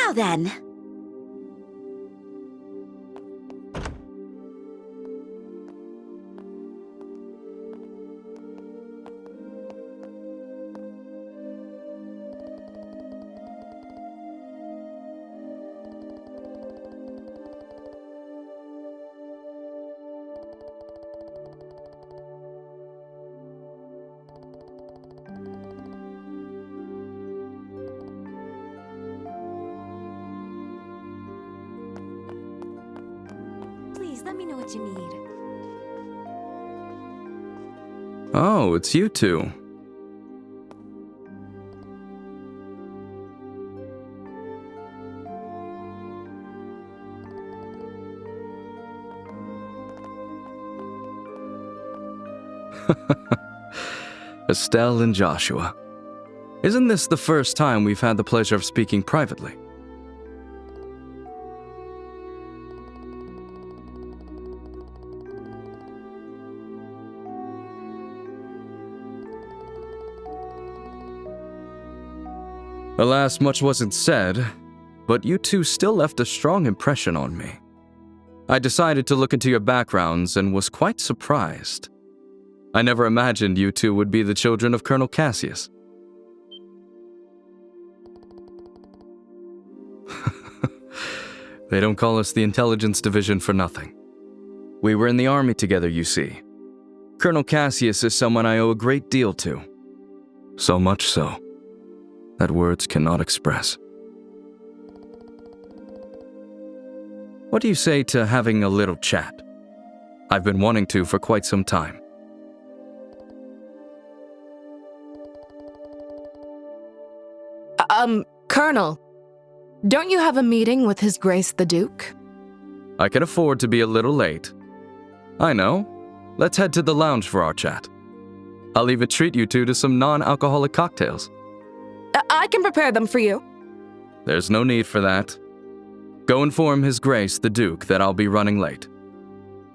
Now then. Please, let me know what you need. Oh, it's you two. Estelle and Joshua. Isn't this the first time we've had the pleasure of speaking privately? Alas, much wasn't said, but you two still left a strong impression on me. I decided to look into your backgrounds and was quite surprised. I never imagined you two would be the children of Colonel Cassius. They don't call us the Intelligence Division for nothing. We were in the army together, you see. Colonel Cassius is someone I owe a great deal to. So much so that words cannot express. What do you say to having a little chat? I've been wanting to for quite some time. Colonel, don't you have a meeting with His Grace the Duke? I can afford to be a little late. I know. Let's head to the lounge for our chat. I'll even treat you two to some non-alcoholic cocktails. I can prepare them for you. There's no need for that. Go inform His Grace the Duke that I'll be running late.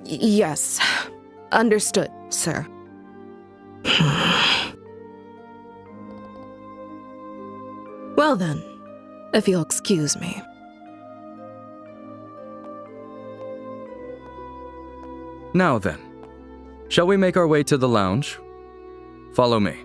Yes. Understood, sir. Well then, if you'll excuse me. Now then, shall we make our way to the lounge? Follow me.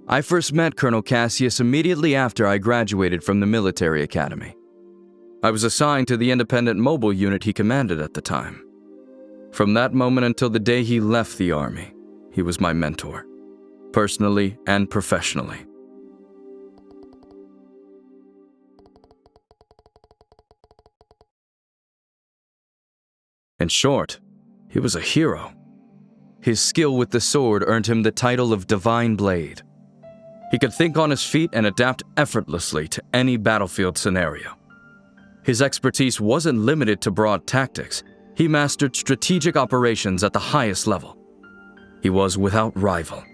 I first met Colonel Cassius immediately after I graduated from the military academy. I was assigned to the independent mobile unit he commanded at the time. From that moment until the day he left the army, he was my mentor, personally and professionally. In short, he was a hero. His skill with the sword earned him the title of Divine Blade. He could think on his feet and adapt effortlessly to any battlefield scenario. His expertise wasn't limited to broad tactics. He mastered strategic operations at the highest level. He was without rival.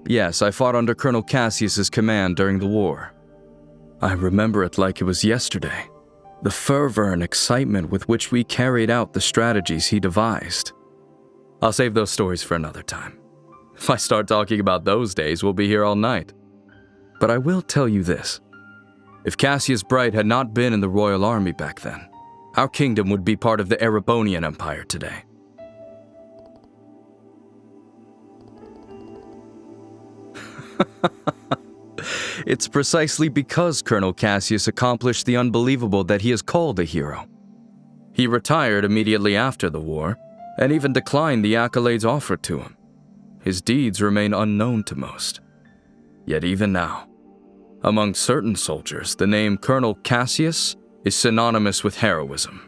Yes, I fought under Colonel Cassius's command during the war. I remember it like it was yesterday. The fervor and excitement with which we carried out the strategies he devised. I'll save those stories for another time. If I start talking about those days, we'll be here all night. But I will tell you this. If Cassius Bright had not been in the Royal Army back then, our kingdom would be part of the Erebonian Empire today. It's precisely because Colonel Cassius accomplished the unbelievable that he is called a hero. He retired immediately after the war, and even declined the accolades offered to him. His deeds remain unknown to most. Yet even now, among certain soldiers, the name Colonel Cassius is synonymous with heroism.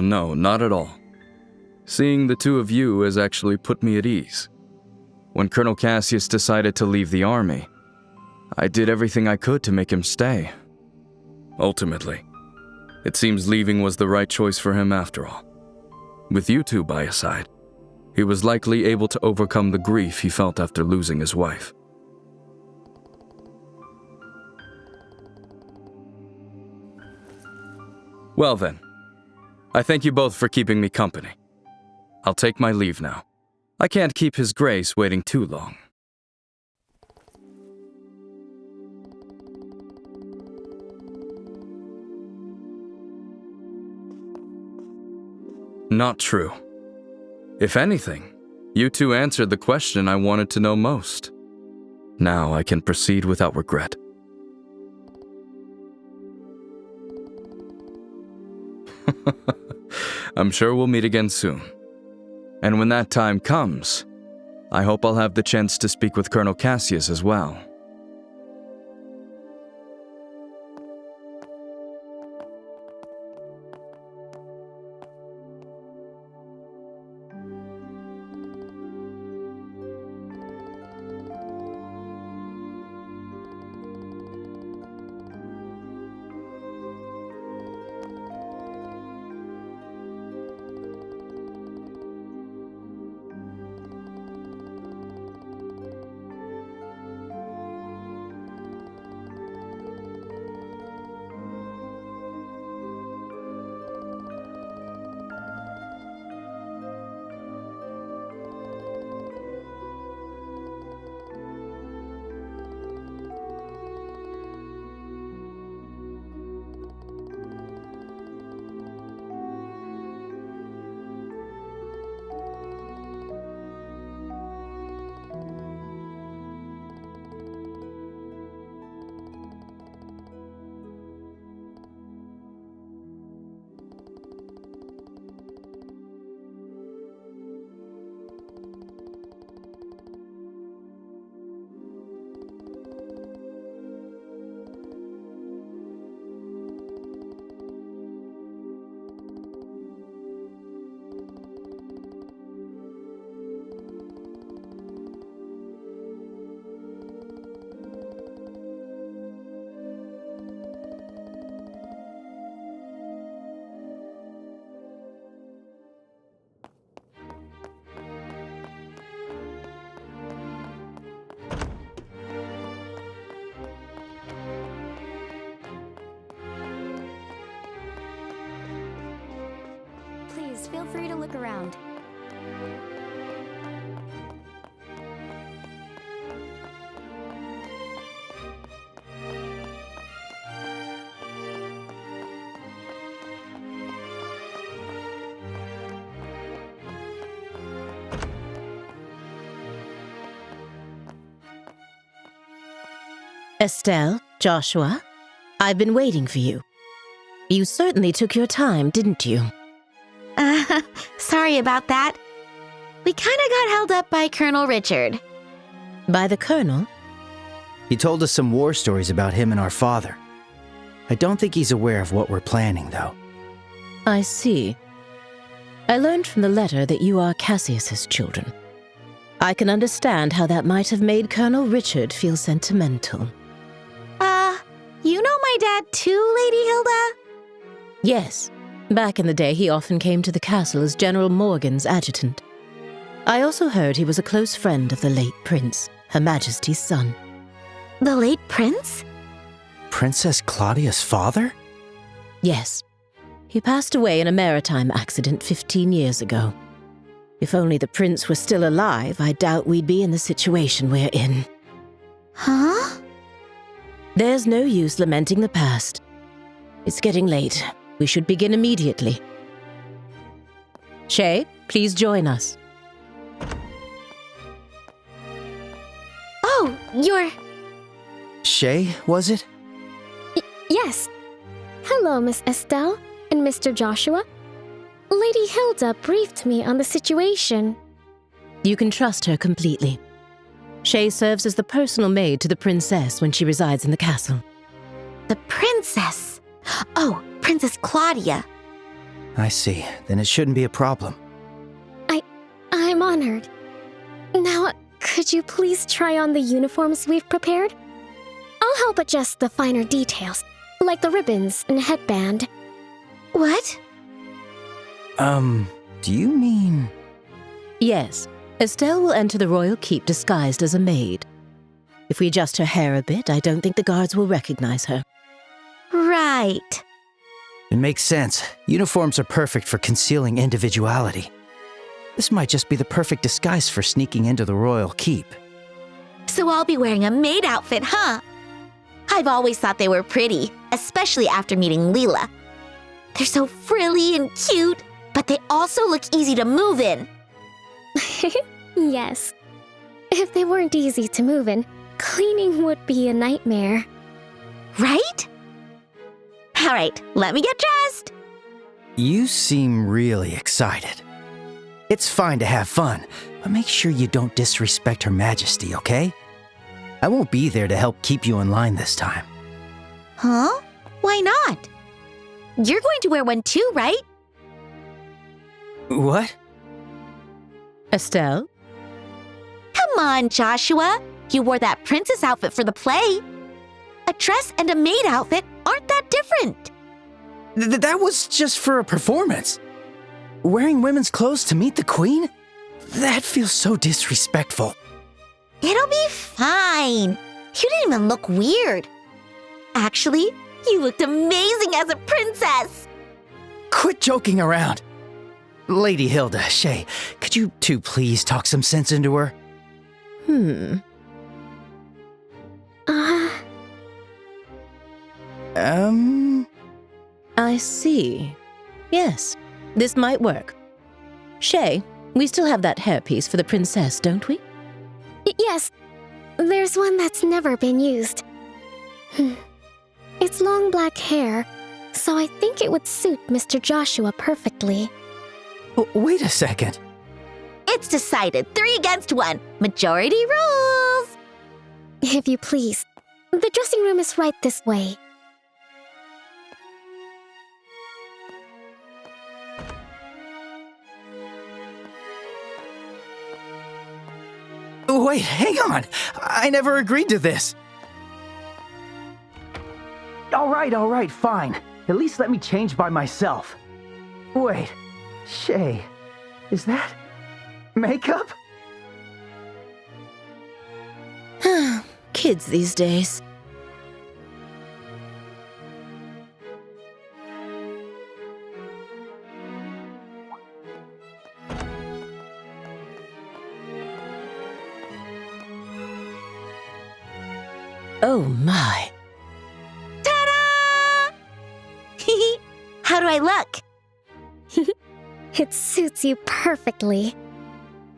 No, not at all. Seeing the two of you has actually put me at ease. When Colonel Cassius decided to leave the army, I did everything I could to make him stay. Ultimately, it seems leaving was the right choice for him after all. With you two by his side, he was likely able to overcome the grief he felt after losing his wife. Well then, I thank you both for keeping me company. I'll take my leave now. I can't keep His Grace waiting too long. Not true. If anything, you two answered the question I wanted to know most. Now I can proceed without regret. I'm sure we'll meet again soon. And when that time comes, I hope I'll have the chance to speak with Colonel Cassius as well. Please, feel free to look around. Estelle, Joshua, I've been waiting for you. You certainly took your time, didn't you? Sorry about that. We kinda got held up by Colonel Richard. By the Colonel? He told us some war stories about him and our father. I don't think he's aware of what we're planning, though. I see. I learned from the letter that you are Cassius's children. I can understand how that might have made Colonel Richard feel sentimental. You know my dad too, Lady Hilda? Yes. Back in the day, he often came to the castle as General Morgan's adjutant. I also heard he was a close friend of the late Prince, Her Majesty's son. The late Prince? Princess Claudia's father? Yes. He passed away in a maritime accident 15 years ago. If only the prince were still alive, I doubt we'd be in the situation we're in. Huh? There's no use lamenting the past. It's getting late. We should begin immediately. Shay, please join us. Oh, you're... Shay, was it? Yes. Hello, Miss Estelle and Mr. Joshua. Lady Hilda briefed me on the situation. You can trust her completely. Shay serves as the personal maid to the princess when she resides in the castle. The princess. Oh, Princess Claudia. I see. Then it shouldn't be a problem. I'm honored. Now, could you please try on the uniforms we've prepared? I'll help adjust the finer details, like the ribbons and headband. What? Do you mean... Yes, Estelle will enter the royal keep disguised as a maid. If we adjust her hair a bit, I don't think the guards will recognize her. Right. It makes sense. Uniforms are perfect for concealing individuality. This might just be the perfect disguise for sneaking into the royal keep. So I'll be wearing a maid outfit, huh? I've always thought they were pretty, especially after meeting Leela. They're so frilly and cute, but they also look easy to move in. Yes. If they weren't easy to move in, cleaning would be a nightmare. Right? All right, let me get dressed. You seem really excited. It's fine to have fun, but make sure you don't disrespect Her Majesty, okay? I won't be there to help keep you in line this time. Huh? Why not? You're going to wear one too, right? What? Estelle? Come on, Joshua. You wore that princess outfit for the play. A dress and a maid outfit aren't that different. That was just for a performance. Wearing women's clothes to meet the queen? That feels so disrespectful. It'll be fine. You didn't even look weird. Actually, you looked amazing as a princess. Quit joking around. Lady Hilda, Shay, could you two please talk some sense into her? I see. Yes, this might work. Shay, we still have that hairpiece for the princess, don't we? Yes, there's one that's never been used. It's long black hair, so I think it would suit Mr. Joshua perfectly. Wait a second. It's decided 3 against 1. Majority rules. If you please, the dressing room is right this way. Wait, hang on. I never agreed to this. All right, fine. At least let me change by myself. Wait, Shay, is that makeup? Kids these days. Oh my. Ta-da! How do I look? It suits you perfectly.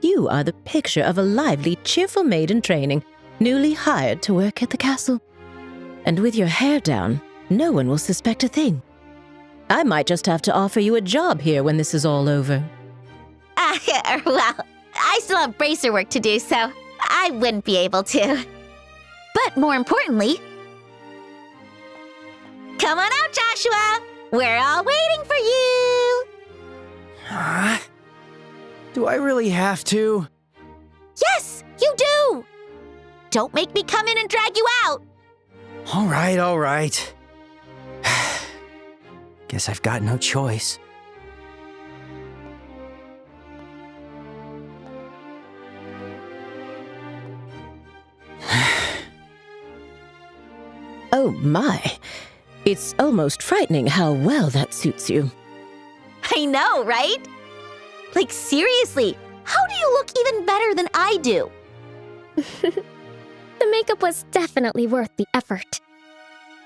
You are the picture of a lively, cheerful maid in training, newly hired to work at the castle. And with your hair down, no one will suspect a thing. I might just have to offer you a job here when this is all over. Well, I still have bracer work to do, so I wouldn't be able to. But more importantly, come on out, Joshua! We're all waiting for you! Do I really have to? Yes, you do! Don't make me come in and drag you out! All right. Guess I've got no choice. Oh my. It's almost frightening how well that suits you. I know, right? Like, seriously, how do you look even better than I do? The makeup was definitely worth the effort.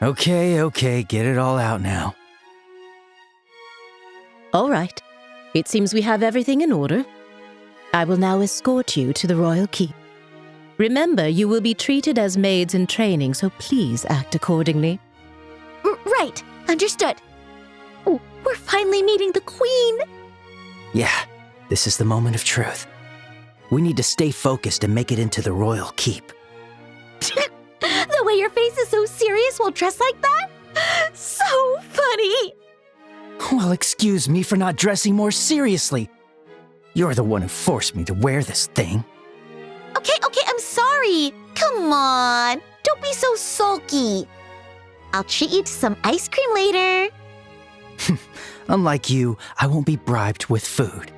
Okay, get it all out now. All right. It seems we have everything in order. I will now escort you to the royal keep. Remember, you will be treated as maids in training, so please act accordingly. Right, understood. Oh, we're finally meeting the queen. Yeah, this is the moment of truth. We need to stay focused and make it into the royal keep. The way your face is so serious while dressed like that? So funny! Well, excuse me for not dressing more seriously. You're the one who forced me to wear this thing. Okay, I'm sorry. Come on, don't be so sulky. I'll treat you to some ice cream later. Unlike you, I won't be bribed with food.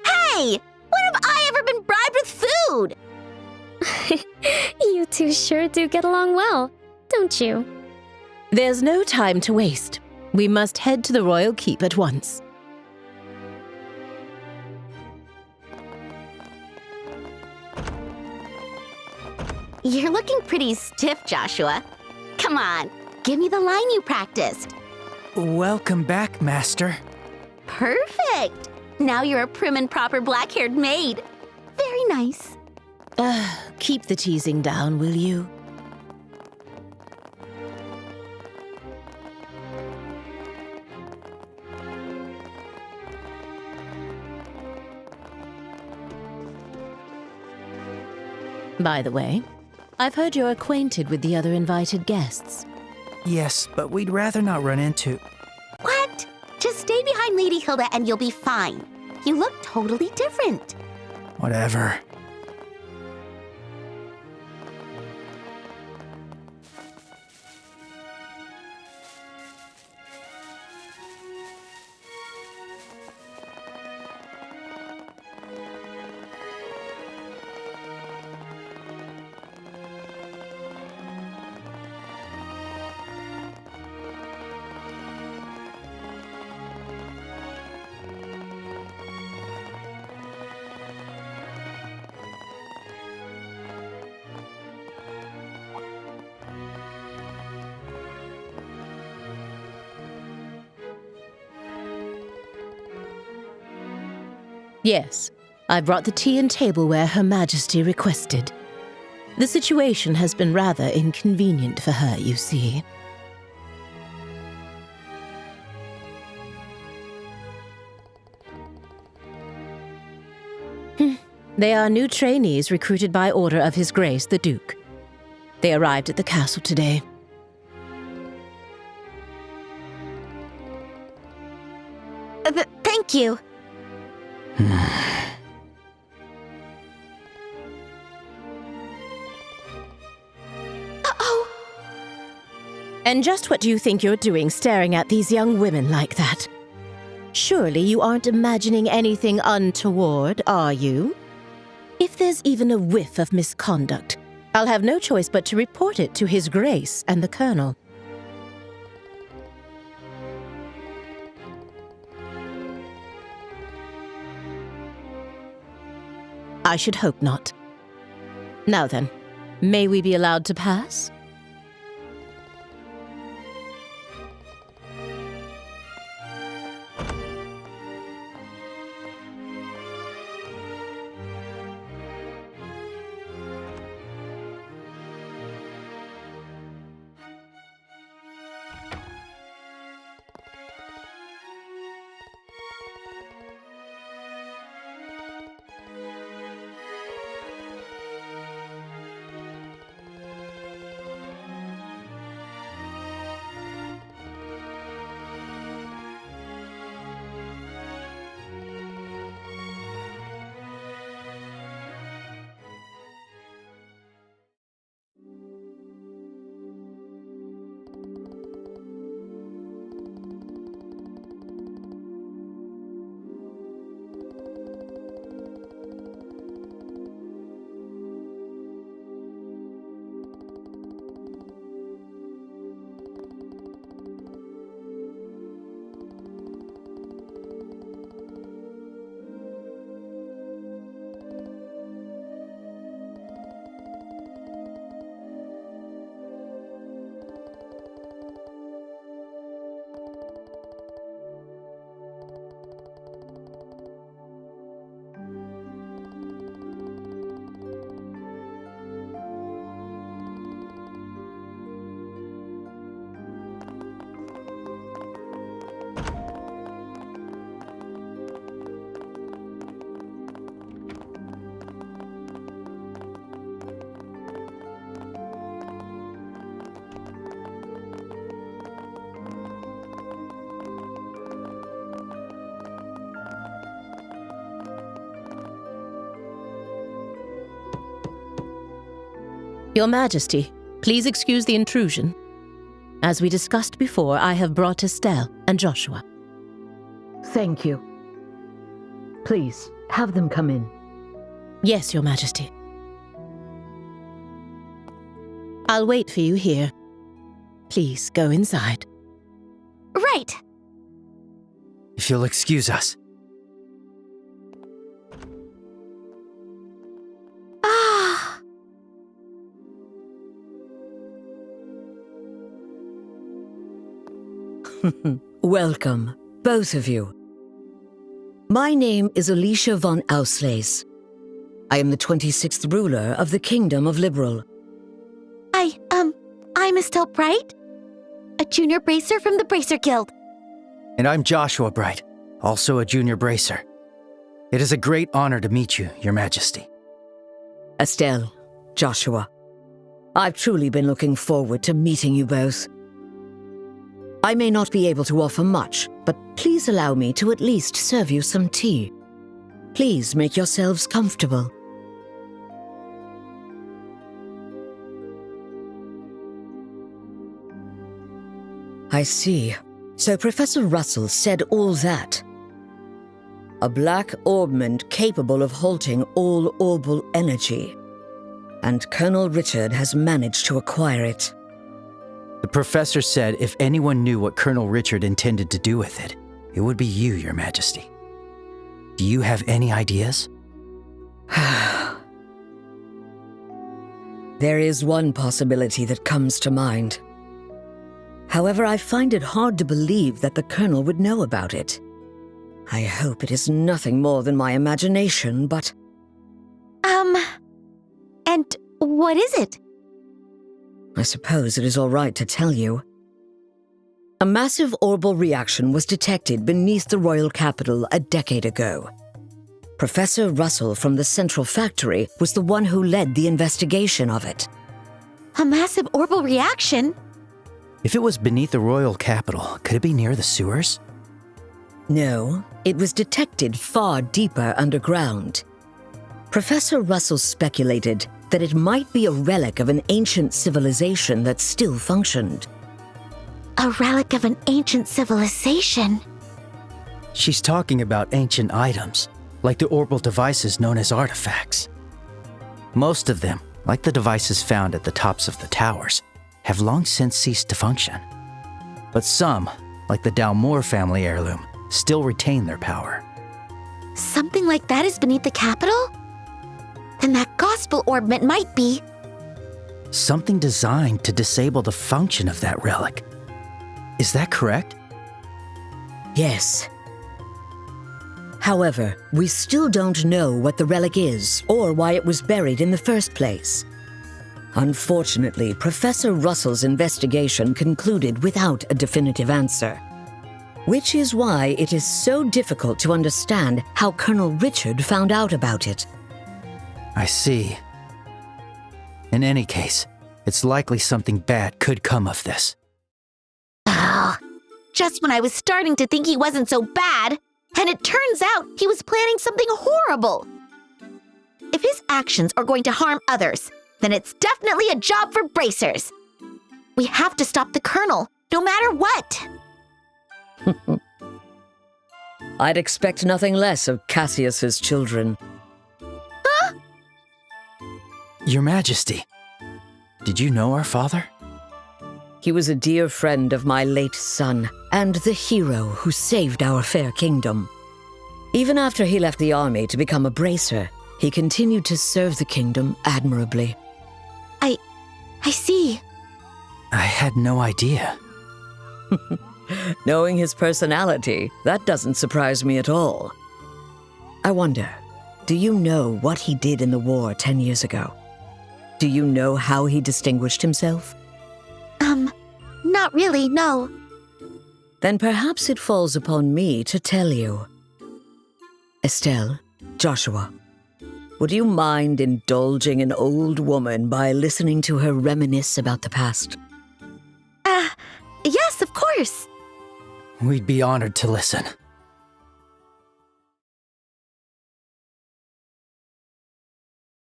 Hey, when have I ever been bribed with food? You two sure do get along well, don't you? There's no time to waste. We must head to the royal keep at once. You're looking pretty stiff, Joshua. Come on, give me the line you practiced. Welcome back, Master. Perfect. Now you're a prim and proper black-haired maid. Very nice. Keep the teasing down, will you? By the way, I've heard you're acquainted with the other invited guests. Yes, but we'd rather not run into... What? Just stay behind Lady Hilda and you'll be fine. You look totally different. Whatever. Yes, I brought the tea and tableware Her Majesty requested. The situation has been rather inconvenient for her, you see. They are new trainees recruited by order of His Grace the Duke. They arrived at the castle today. Thank you. Uh-oh. And just what do you think you're doing staring at these young women like that? Surely you aren't imagining anything untoward, are you? If there's even a whiff of misconduct, I'll have no choice but to report it to His Grace and the Colonel. I should hope not. Now then, may we be allowed to pass? Your Majesty, please excuse the intrusion. As we discussed before, I have brought Estelle and Joshua. Thank you. Please, have them come in. Yes, Your Majesty. I'll wait for you here. Please go inside. Right. If you'll excuse us. Ah. Welcome, both of you. My name is Alicia von Auslese. I am the 26th ruler of the Kingdom of Liberal. I'm Estelle Bright, a junior bracer from the Bracer Guild. And I'm Joshua Bright, also a junior bracer. It is a great honor to meet you, Your Majesty. Estelle, Joshua, I've truly been looking forward to meeting you both. I may not be able to offer much, but please allow me to at least serve you some tea. Please make yourselves comfortable. I see. So Professor Russell said all that. A black orbment capable of halting all orbal energy. And Colonel Richard has managed to acquire it. The professor said if anyone knew what Colonel Richard intended to do with it, it would be you, Your Majesty. Do you have any ideas? There is one possibility that comes to mind. However, I find it hard to believe that the Colonel would know about it. I hope it is nothing more than my imagination, but... And what is it? I suppose it is all right to tell you. A massive orbal reaction was detected beneath the royal capital a decade ago. Professor Russell from the Central Factory was the one who led the investigation of it. A massive orbal reaction? If it was beneath the royal capital, could it be near the sewers? No, it was detected far deeper underground. Professor Russell speculated that it might be a relic of an ancient civilization that still functioned. A relic of an ancient civilization? She's talking about ancient items, like the orbal devices known as artifacts. Most of them, like the devices found at the tops of the towers, have long since ceased to function. But some, like the Dalmore family heirloom, still retain their power. Something like that is beneath the capital? Then that gospel orbment might be... Something designed to disable the function of that relic. Is that correct? Yes. However, we still don't know what the relic is or why it was buried in the first place. Unfortunately, Professor Russell's investigation concluded without a definitive answer, which is why it is so difficult to understand how Colonel Richard found out about it. I see. In any case, it's likely something bad could come of this. Ah, just when I was starting to think he wasn't so bad, and it turns out he was planning something horrible. If his actions are going to harm others, then it's definitely a job for bracers. We have to stop the Colonel, no matter what. I'd expect nothing less of Cassius's children. Your Majesty, did you know our father? He was a dear friend of my late son, and the hero who saved our fair kingdom. Even after he left the army to become a bracer, he continued to serve the kingdom admirably. I see. I had no idea. Knowing his personality, that doesn't surprise me at all. I wonder, do you know what he did in the war 10 years ago? Do you know how he distinguished himself? Not really, no. Then perhaps it falls upon me to tell you. Estelle, Joshua, would you mind indulging an old woman by listening to her reminisce about the past? Yes, of course. We'd be honored to listen.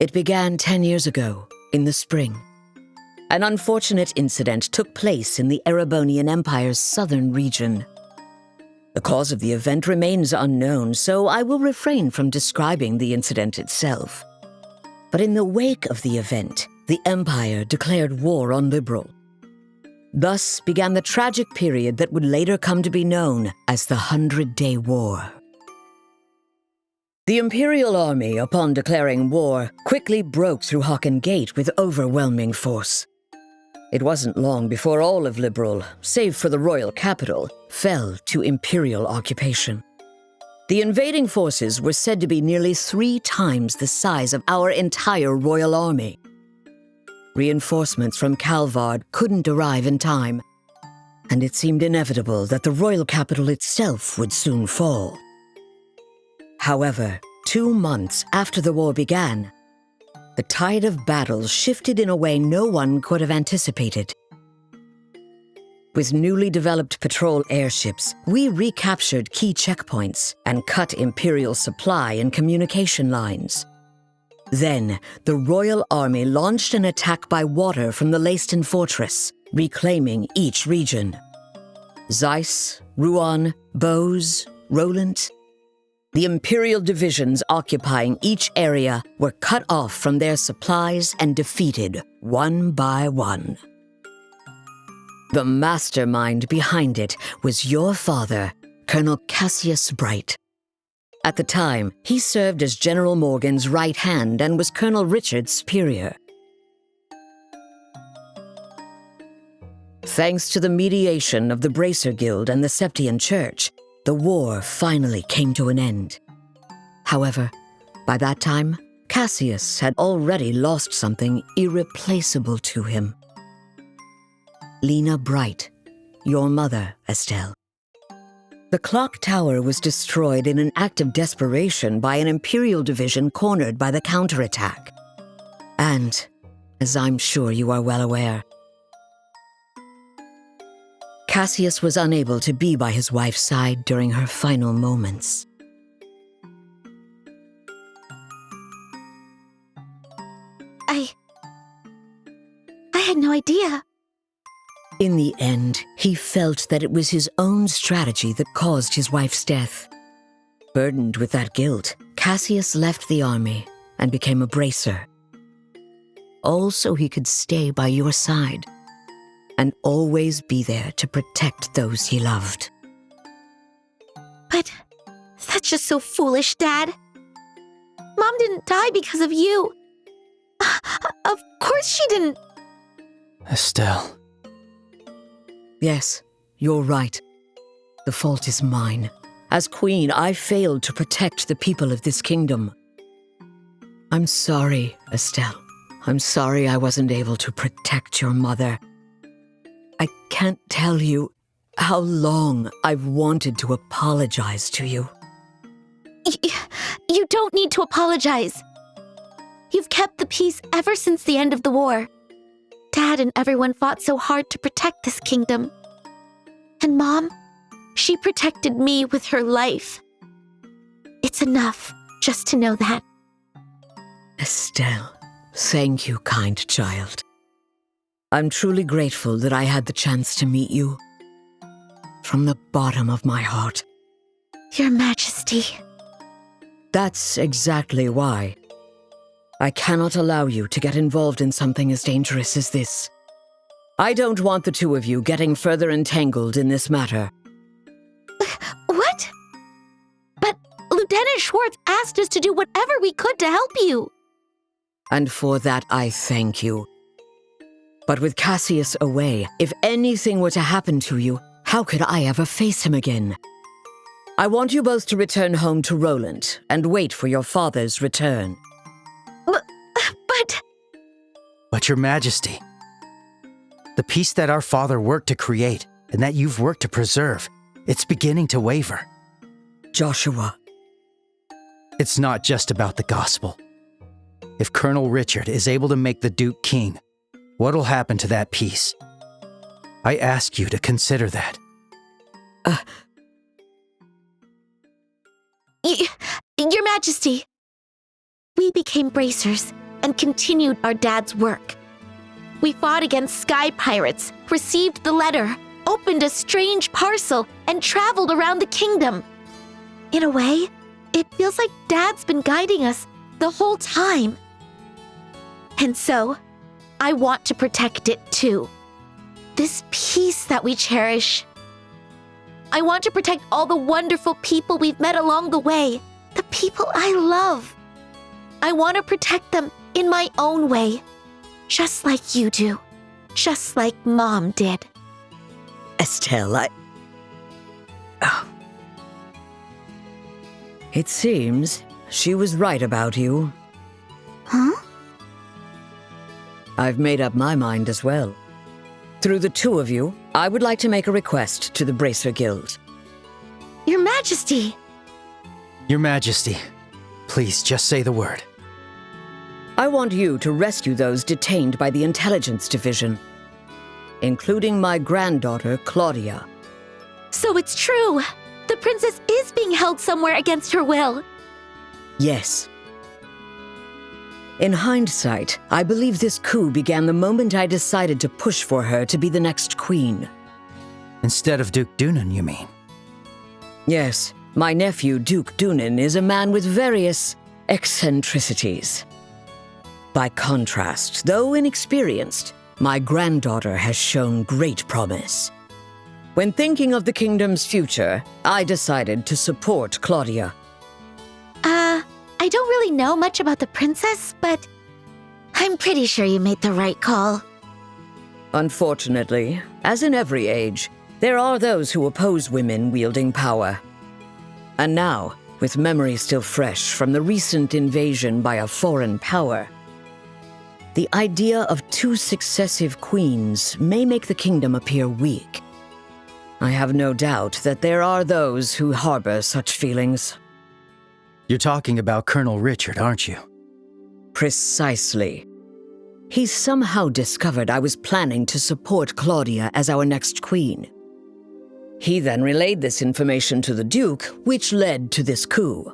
It began 10 years ago, in the spring, An unfortunate incident took place in the Erebonian Empire's southern region. The cause of the event remains unknown, so I will refrain from describing the incident itself. But in the wake of the event, the Empire declared war on Liberl. Thus began the tragic period that would later come to be known as the 100-Day War. The Imperial Army, upon declaring war, quickly broke through Hocken Gate with overwhelming force. It wasn't long before all of Liberl, save for the royal capital, fell to Imperial occupation. The invading forces were said to be nearly 3 times the size of our entire royal army. Reinforcements from Calvard couldn't arrive in time, and it seemed inevitable that the royal capital itself would soon fall. However, 2 months after the war began, the tide of battle shifted in a way no one could have anticipated. With newly developed patrol airships, we recaptured key checkpoints and cut Imperial supply and communication lines. Then, the Royal Army launched an attack by water from the Leiston Fortress, reclaiming each region. Zeiss, Rouen, Bose, Roland. The Imperial divisions occupying each area were cut off from their supplies and defeated one by one. The mastermind behind it was your father, Colonel Cassius Bright. At the time, he served as General Morgan's right hand and was Colonel Richard's superior. Thanks to the mediation of the Bracer Guild and the Septian Church, the war finally came to an end. However, by that time, Cassius had already lost something irreplaceable to him. Lena Bright, your mother, Estelle. The clock tower was destroyed in an act of desperation by an Imperial division cornered by the counterattack. And, as I'm sure you are well aware, Cassius was unable to be by his wife's side during her final moments. I had no idea. In the end, he felt that it was his own strategy that caused his wife's death. Burdened with that guilt, Cassius left the army and became a bracer. All so he could stay by your side and always be there to protect those he loved. But that's just so foolish, Dad. Mom didn't die because of you. Of course she didn't. Estelle. Yes, you're right. The fault is mine. As queen, I failed to protect the people of this kingdom. I'm sorry, Estelle. I'm sorry I wasn't able to protect your mother. I can't tell you how long I've wanted to apologize to you. You don't need to apologize. You've kept the peace ever since the end of the war. Dad and everyone fought so hard to protect this kingdom. And Mom, she protected me with her life. It's enough just to know that. Estelle, thank you, kind child. I'm truly grateful that I had the chance to meet you. From the bottom of my heart. Your Majesty. That's exactly why. I cannot allow you to get involved in something as dangerous as this. I don't want the two of you getting further entangled in this matter. What? But Lieutenant Schwartz asked us to do whatever we could to help you. And for that, I thank you. But with Cassius away, if anything were to happen to you, how could I ever face him again? I want you both to return home to Roland and wait for your father's return. But Your Majesty, the peace that our father worked to create and that you've worked to preserve, it's beginning to waver. Joshua. It's not just about the gospel. If Colonel Richard is able to make the Duke king, what'll happen to that peace? I ask you to consider that. Your Majesty, we became bracers and continued our dad's work. We fought against sky pirates, received the letter, opened a strange parcel, and traveled around the kingdom. In a way, it feels like Dad's been guiding us the whole time. And so, I want to protect it too. This peace that we cherish. I want to protect all the wonderful people we've met along the way, the people I love. I want to protect them in my own way, just like you do, just like Mom did. Estelle, It seems she was right about you. Huh? I've made up my mind as well. Through the two of you, I would like to make a request to the Bracer Guild. Your Majesty! Your Majesty, please just say the word. I want you to rescue those detained by the Intelligence Division, including my granddaughter, Claudia. So it's true! The princess is being held somewhere against her will. Yes. In hindsight, I believe this coup began the moment I decided to push for her to be the next queen. Instead of Duke Dunan, you mean? Yes, my nephew, Duke Dunan, is a man with various eccentricities. By contrast, though inexperienced, my granddaughter has shown great promise. When thinking of the kingdom's future, I decided to support Claudia. I don't really know much about the princess, but I'm pretty sure you made the right call. Unfortunately, as in every age, there are those who oppose women wielding power. And now, with memory still fresh from the recent invasion by a foreign power, the idea of 2 successive queens may make the kingdom appear weak. I have no doubt that there are those who harbor such feelings. You're talking about Colonel Richard, aren't you? Precisely. He somehow discovered I was planning to support Claudia as our next queen. He then relayed this information to the Duke, which led to this coup.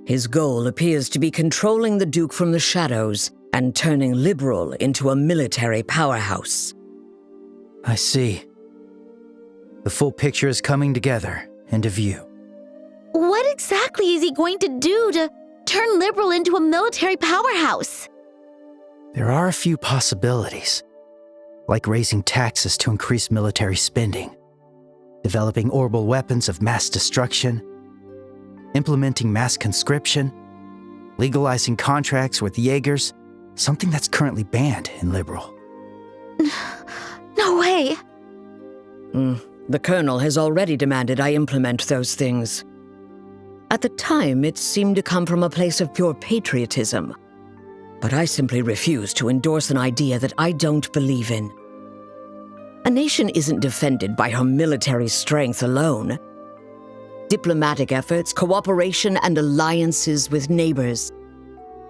His goal appears to be controlling the Duke from the shadows and turning Liberal into a military powerhouse. I see. The full picture is coming together into view. What exactly is he going to do to turn Liberal into a military powerhouse? There are a few possibilities, like raising taxes to increase military spending, developing orbital weapons of mass destruction, implementing mass conscription, legalizing contracts with Jaegers, something that's currently banned in Liberal. No way! The Colonel has already demanded I implement those things. At the time, it seemed to come from a place of pure patriotism. But I simply refuse to endorse an idea that I don't believe in. A nation isn't defended by her military strength alone. Diplomatic efforts, cooperation, and alliances with neighbors.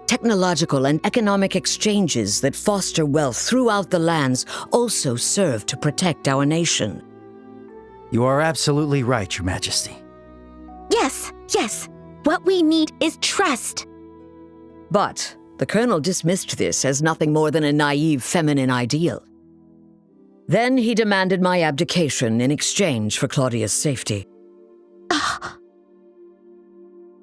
Technological and economic exchanges that foster wealth throughout the lands also serve to protect our nation. You are absolutely right, Your Majesty. Yes. What we need is trust. But the Colonel dismissed this as nothing more than a naive feminine ideal. Then he demanded my abdication in exchange for Claudia's safety.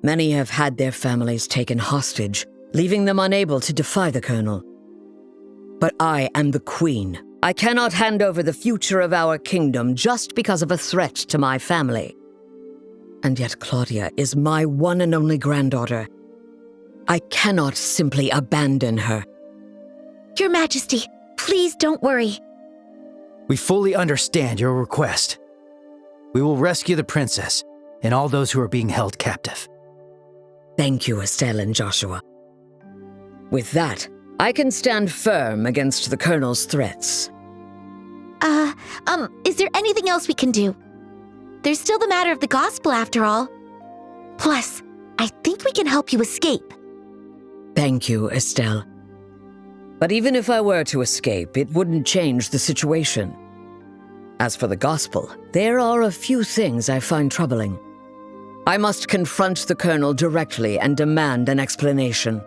Many have had their families taken hostage, leaving them unable to defy the Colonel. But I am the Queen. I cannot hand over the future of our kingdom just because of a threat to my family. And yet Claudia is my one and only granddaughter. I cannot simply abandon her. Your Majesty, please don't worry. We fully understand your request. We will rescue the princess and all those who are being held captive. Thank you, Estelle and Joshua. With that, I can stand firm against the Colonel's threats. Is there anything else we can do? There's still the matter of the gospel after all. Plus, I think we can help you escape. Thank you, Estelle. But even if I were to escape, it wouldn't change the situation. As for the gospel, there are a few things I find troubling. I must confront the Colonel directly and demand an explanation.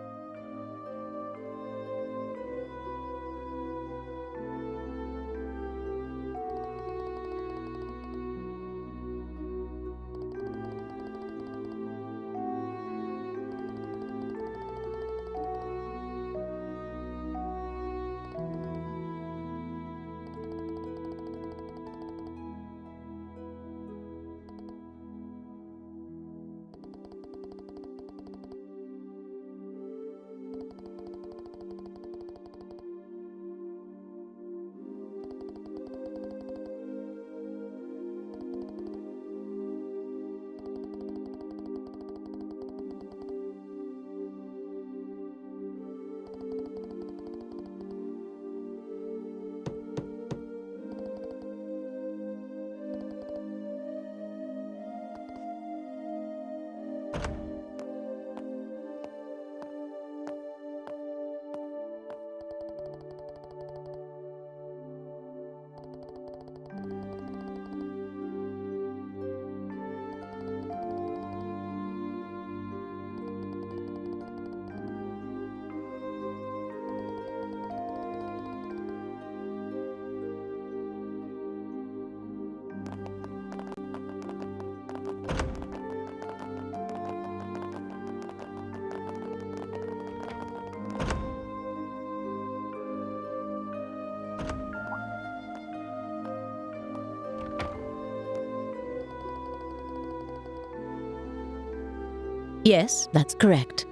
Yes, that's correct.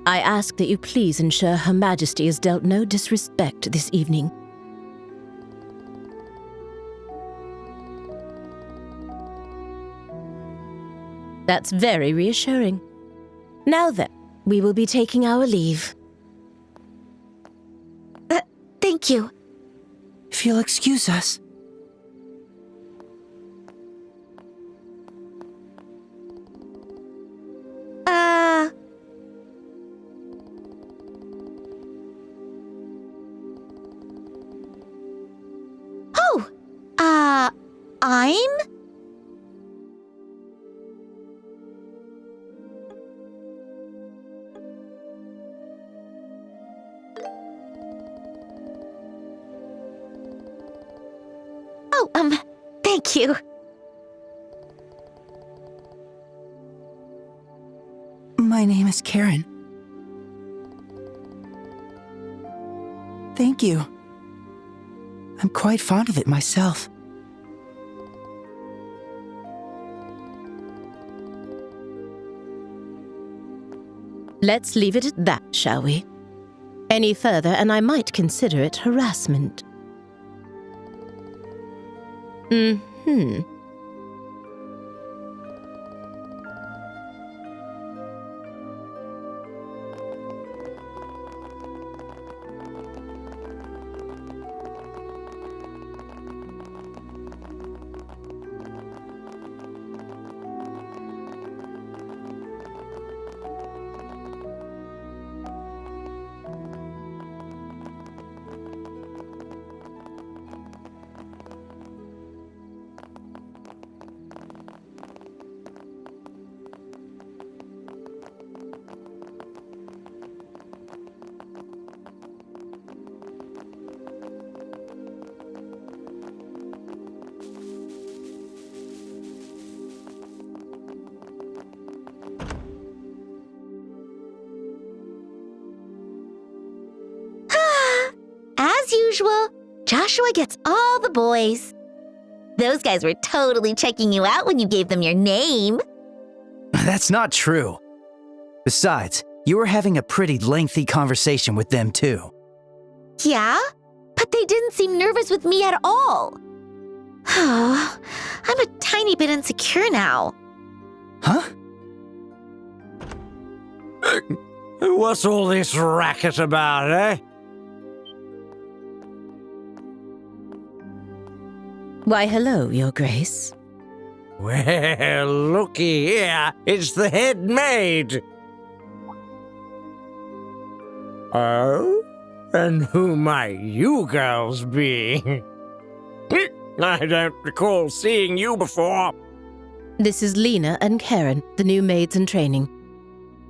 I ask that you please ensure Her Majesty is dealt no disrespect this evening. That's very reassuring. Now then, we will be taking our leave. Thank you. If you'll excuse us. I'm? Oh, thank you. My name is Karen. Thank you. I'm quite fond of it myself. Let's leave it at that, shall we? Any further, and I might consider it harassment. Mm-hmm. As usual, Joshua gets all the boys. Those guys were totally checking you out when you gave them your name. That's not true. Besides, you were having a pretty lengthy conversation with them too. Yeah? But they didn't seem nervous with me at all. I'm a tiny bit insecure now. Huh? What's all this racket about, eh? Why, hello, Your Grace. Well, looky here. It's the head maid. Oh? And who might you girls be? I don't recall seeing you before. This is Lena and Karen, the new maids in training.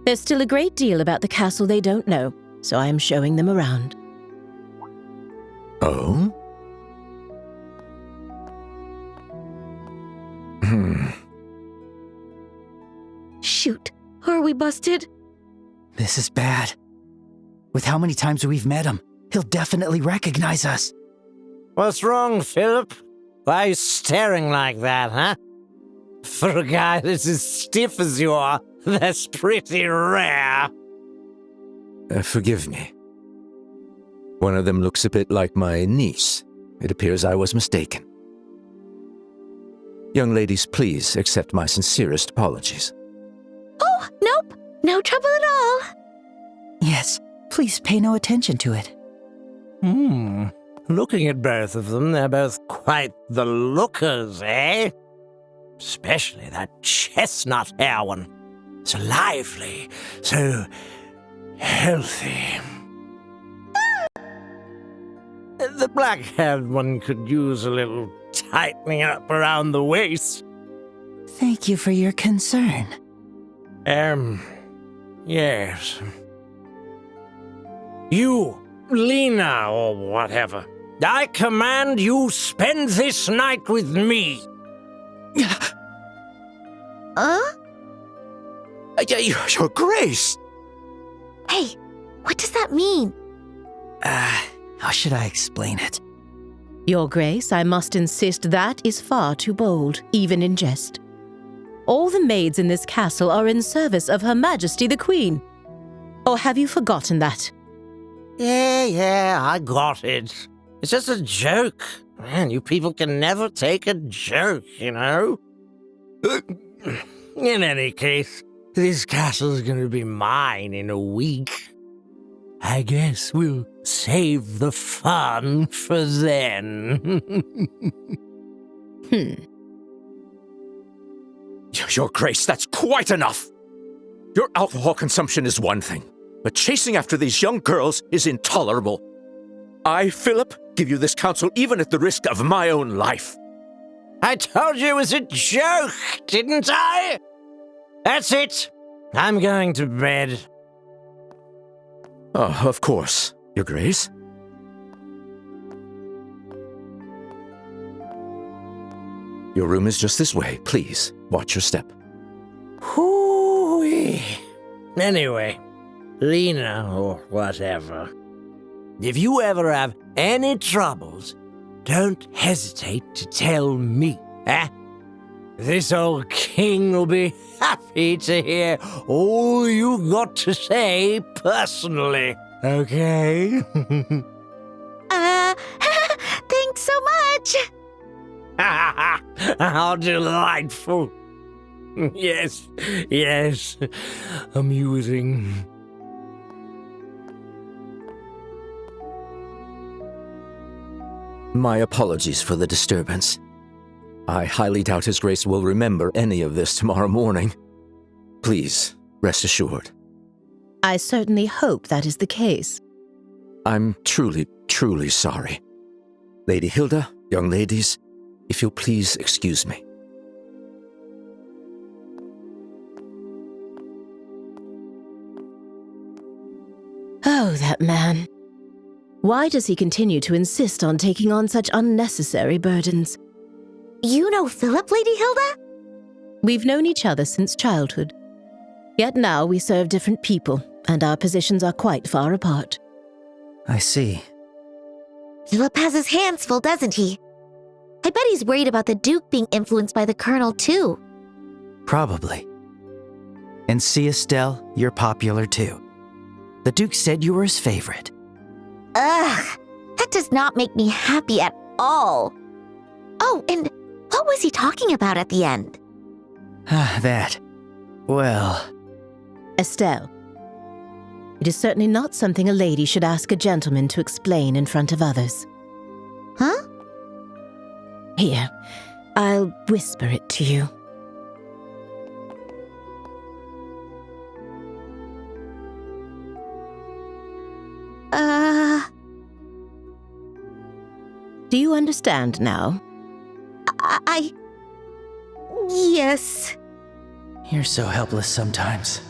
There's still a great deal about the castle they don't know, so I am showing them around. Oh? Shoot, are we busted? This is bad. With how many times we've met him, he'll definitely recognize us. What's wrong, Philip? Why are you staring like that, huh? For a guy that's as stiff as you are, that's pretty rare. Forgive me. One of them looks a bit like my niece. It appears I was mistaken. Young ladies, please accept my sincerest apologies. Oh, nope. No trouble at all. Yes, please pay no attention to it. Looking at both of them, they're both quite the lookers, eh? Especially that chestnut hair one. So lively, so healthy. The black-haired one could use a little tightening up around the waist. Thank you for your concern. Yes. You, Lena, or whatever, I command you spend this night with me. Your Grace! Hey, what does that mean? How should I explain it? Your Grace, I must insist that is far too bold, even in jest. All the maids in this castle are in service of Her Majesty the Queen. Or have you forgotten that? Yeah, I got it. It's just a joke. Man, you people can never take a joke, you know? In any case, this castle's gonna be mine in a week. I guess we'll save the fun for then. Your Grace, that's quite enough! Your alcohol consumption is one thing, but chasing after these young girls is intolerable. I, Philip, give you this counsel even at the risk of my own life. I told you it was a joke, didn't I? That's it. I'm going to bed. Oh, of course, Your Grace. Your room is just this way. Please, watch your step. Hoo-wee. Anyway, Lena or whatever, if you ever have any troubles, don't hesitate to tell me, eh? This old king will be happy to hear all you got to say personally, okay? Thanks so much. How delightful. Yes, amusing. My apologies for the disturbance. I highly doubt His Grace will remember any of this tomorrow morning. Please, rest assured. I certainly hope that is the case. I'm truly, truly sorry. Lady Hilda, young ladies, if you'll please excuse me. Oh, that man. Why does he continue to insist on taking on such unnecessary burdens? You know Philip, Lady Hilda? We've known each other since childhood. Yet now we serve different people, and our positions are quite far apart. I see. Philip has his hands full, doesn't he? I bet he's worried about the Duke being influenced by the Colonel, too. Probably. And see, Estelle, you're popular too. The Duke said you were his favorite. Ugh, that does not make me happy at all. Oh, and what was he talking about at the end? That. Well... Estelle, it is certainly not something a lady should ask a gentleman to explain in front of others. Huh? Here, I'll whisper it to you. Do you understand now? Yes. You're so helpless sometimes.